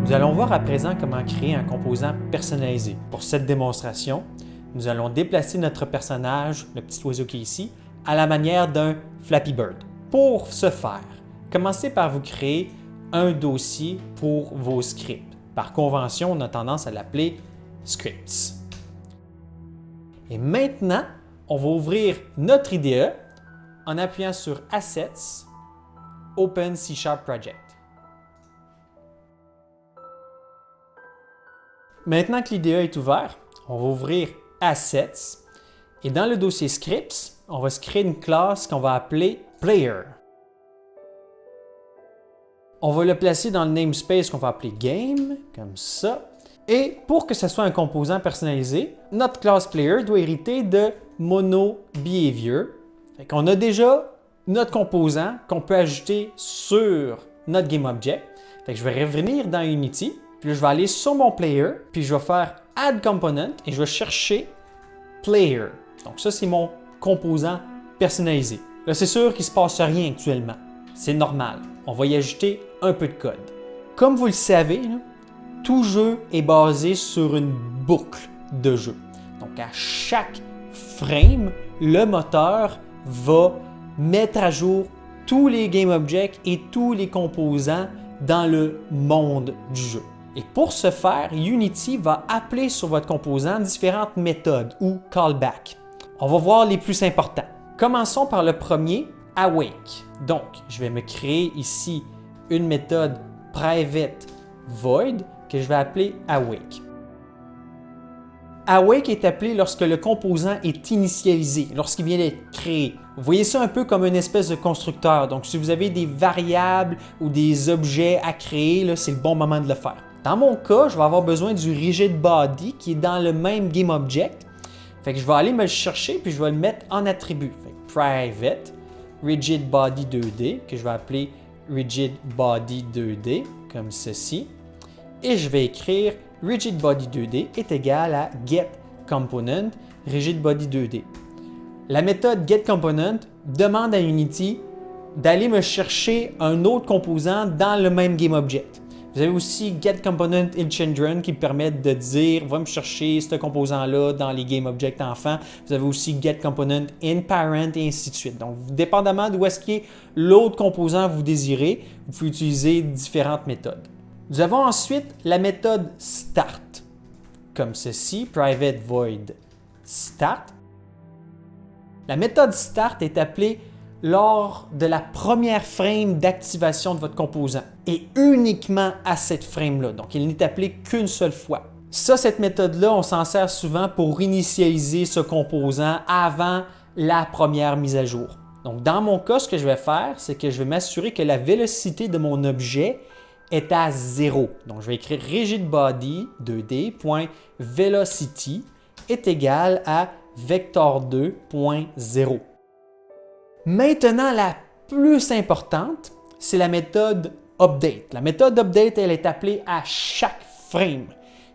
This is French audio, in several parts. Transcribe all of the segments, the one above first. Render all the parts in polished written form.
Nous allons voir à présent comment créer un composant personnalisé. Pour cette démonstration, nous allons déplacer notre personnage, le petit oiseau qui est ici, à la manière d'un Flappy Bird. Pour ce faire, commencez par vous créer un dossier pour vos scripts. Par convention, on a tendance à l'appeler Scripts. Et maintenant, on va ouvrir notre IDE en appuyant sur Assets, Open C# Project. Maintenant que l'IDE est ouvert, on va ouvrir Assets et dans le dossier Scripts, on va se créer une classe qu'on va appeler Player. On va le placer dans le namespace qu'on va appeler Game, comme ça. Et pour que ce soit un composant personnalisé, notre classe Player doit hériter de MonoBehavior. Fait qu'on a déjà notre composant qu'on peut ajouter sur notre GameObject. Fait que je vais revenir dans Unity. Puis là, je vais aller sur mon player, puis je vais faire Add Component et je vais chercher Player. Donc ça, c'est mon composant personnalisé. Là, c'est sûr qu'il ne se passe rien actuellement. C'est normal. On va y ajouter un peu de code. Comme vous le savez, là, tout jeu est basé sur une boucle de jeu. Donc à chaque frame, le moteur va mettre à jour tous les GameObjects et tous les composants dans le monde du jeu. Et pour ce faire, Unity va appeler sur votre composant différentes méthodes ou callbacks. On va voir les plus importants. Commençons par le premier, Awake. Donc, je vais me créer ici une méthode private void que je vais appeler Awake. Awake est appelé lorsque le composant est initialisé, lorsqu'il vient d'être créé. Vous voyez ça un peu comme une espèce de constructeur. Donc, si vous avez des variables ou des objets à créer, c'est le bon moment de le faire. Dans mon cas, je vais avoir besoin du rigid body qui est dans le même GameObject. Fait que je vais aller me le chercher puis je vais le mettre en attribut. Fait que private rigid body 2D que je vais appeler rigid body 2D comme ceci. Et je vais écrire rigid body 2D est égal à get component rigid body 2D. La méthode get component demande à Unity d'aller me chercher un autre composant dans le même GameObject. Vous avez aussi getComponentInChildren qui permet de dire va me chercher ce composant-là dans les GameObjects enfants. Vous avez aussi getComponentInParent et ainsi de suite. Donc, dépendamment d'où est-ce qu'est l'autre composant que vous désirez, vous pouvez utiliser différentes méthodes. Nous avons ensuite la méthode Start, comme ceci, private void start. La méthode Start est appelée lors de la première frame d'activation de votre composant et uniquement à cette frame-là. Donc, il n'est appelé qu'une seule fois. Ça, cette méthode-là, on s'en sert souvent pour initialiser ce composant avant la première mise à jour. Donc, dans mon cas, ce que je vais faire, c'est que je vais m'assurer que la vélocité de mon objet est à 0. Donc, je vais écrire rigidBody 2D.velocity est égal à vector2.0. Maintenant, la plus importante, c'est la méthode update. La méthode update, elle est appelée à chaque frame.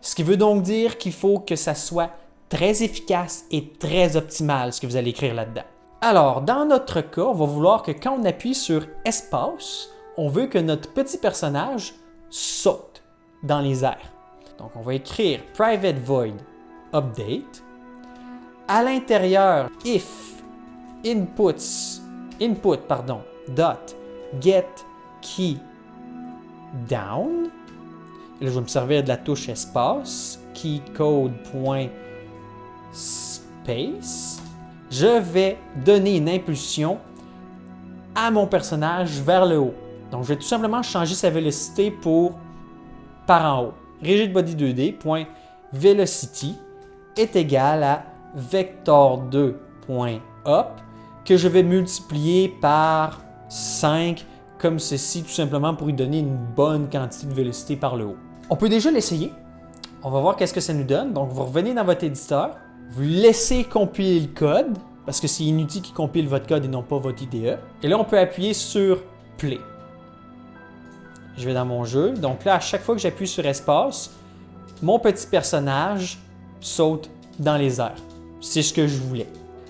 Ce qui veut donc dire qu'il faut que ça soit très efficace et très optimal, ce que vous allez écrire là-dedans. Alors, dans notre cas, on va vouloir que quand on appuie sur espace, on veut que notre petit personnage saute dans les airs. Donc, on va écrire private void update. À l'intérieur, if input dot get key down. Et là, je vais me servir de la touche espace keycode.space. Je vais donner une impulsion à mon personnage vers le haut. Donc, je vais tout simplement changer sa vélocité par en haut. rigidBody 2D.velocity est égal à vector2.up que je vais multiplier par 5 comme ceci, tout simplement pour lui donner une bonne quantité de vélocité par le haut. On peut déjà l'essayer. On va voir qu'est-ce que ça nous donne. Donc, vous revenez dans votre éditeur, vous laissez compiler le code, parce que c'est Unity qui compile votre code et non pas votre IDE. Et là, on peut appuyer sur Play. Je vais dans mon jeu. Donc là, à chaque fois que j'appuie sur espace, mon petit personnage saute dans les airs. C'est ce que je voulais.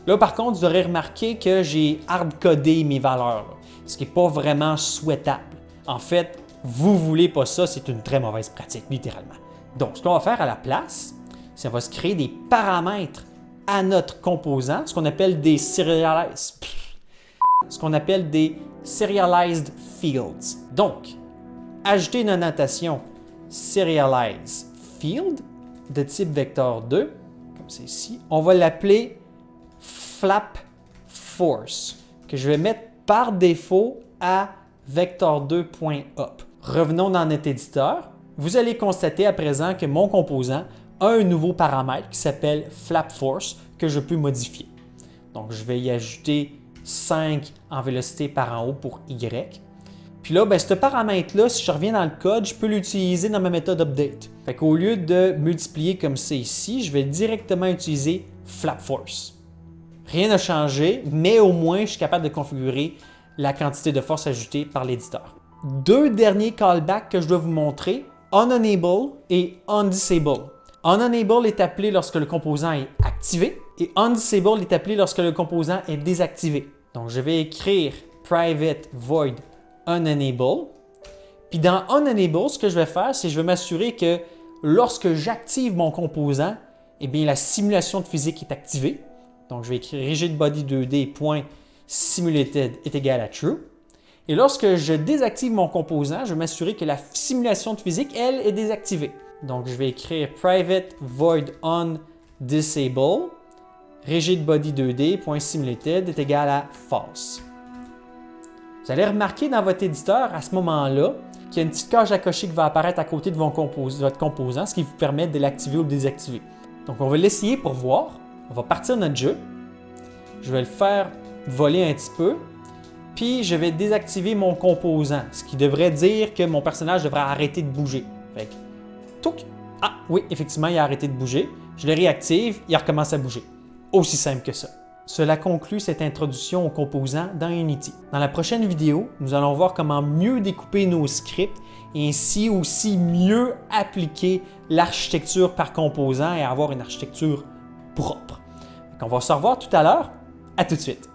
Là, par contre, vous aurez remarqué que j'ai hard-codé mes valeurs, ce qui n'est pas vraiment souhaitable. En fait, Vous ne voulez pas ça, c'est une très mauvaise pratique, littéralement. Donc, ce qu'on va faire à la place, c'est qu'on va se créer des paramètres à notre composant, ce qu'on appelle des serialized fields. Donc, ajouter une annotation serialize field de type vector 2, comme c'est ici. On va l'appeler flap force, que je vais mettre par défaut à vector2.up. Revenons dans notre éditeur. Vous allez constater à présent que mon composant a un nouveau paramètre qui s'appelle flap force que je peux modifier. Donc, je vais y ajouter 5 en vélocité par en haut pour Y. Puis là, ce paramètre-là, si je reviens dans le code, je peux l'utiliser dans ma méthode update. Fait qu'au lieu de multiplier comme c'est ici, je vais directement utiliser flap force. Rien n'a changé, mais au moins, je suis capable de configurer la quantité de force ajoutée par l'éditeur. Deux derniers callbacks que je dois vous montrer, onEnable et onDisable. OnEnable est appelé lorsque le composant est activé et onDisable est appelé lorsque le composant est désactivé. Donc, je vais écrire private void onEnable. Puis dans onEnable, ce que je vais faire, c'est que je vais m'assurer que lorsque j'active mon composant, eh bien, la simulation de physique est activée. Donc, je vais écrire rigidbody2d.simulated est égal à true. Et lorsque je désactive mon composant, je vais m'assurer que la simulation de physique, elle, est désactivée. Donc, je vais écrire private void onDisable rigidbody2d.simulated est égal à false. Vous allez remarquer dans votre éditeur à ce moment-là qu'il y a une petite case à cocher qui va apparaître à côté de votre composant, ce qui vous permet de l'activer ou de le désactiver. Donc, on va l'essayer pour voir. On va partir de notre jeu. Je vais le faire voler un petit peu. Puis, je vais désactiver mon composant, ce qui devrait dire que mon personnage devrait arrêter de bouger. Fait que, touc! Ah, oui, effectivement, il a arrêté de bouger. Je le réactive, il recommence à bouger. Aussi simple que ça. Cela conclut cette introduction aux composants dans Unity. Dans la prochaine vidéo, nous allons voir comment mieux découper nos scripts et ainsi aussi mieux appliquer l'architecture par composant et avoir une architecture propre. Donc, on va se revoir tout à l'heure. À tout de suite.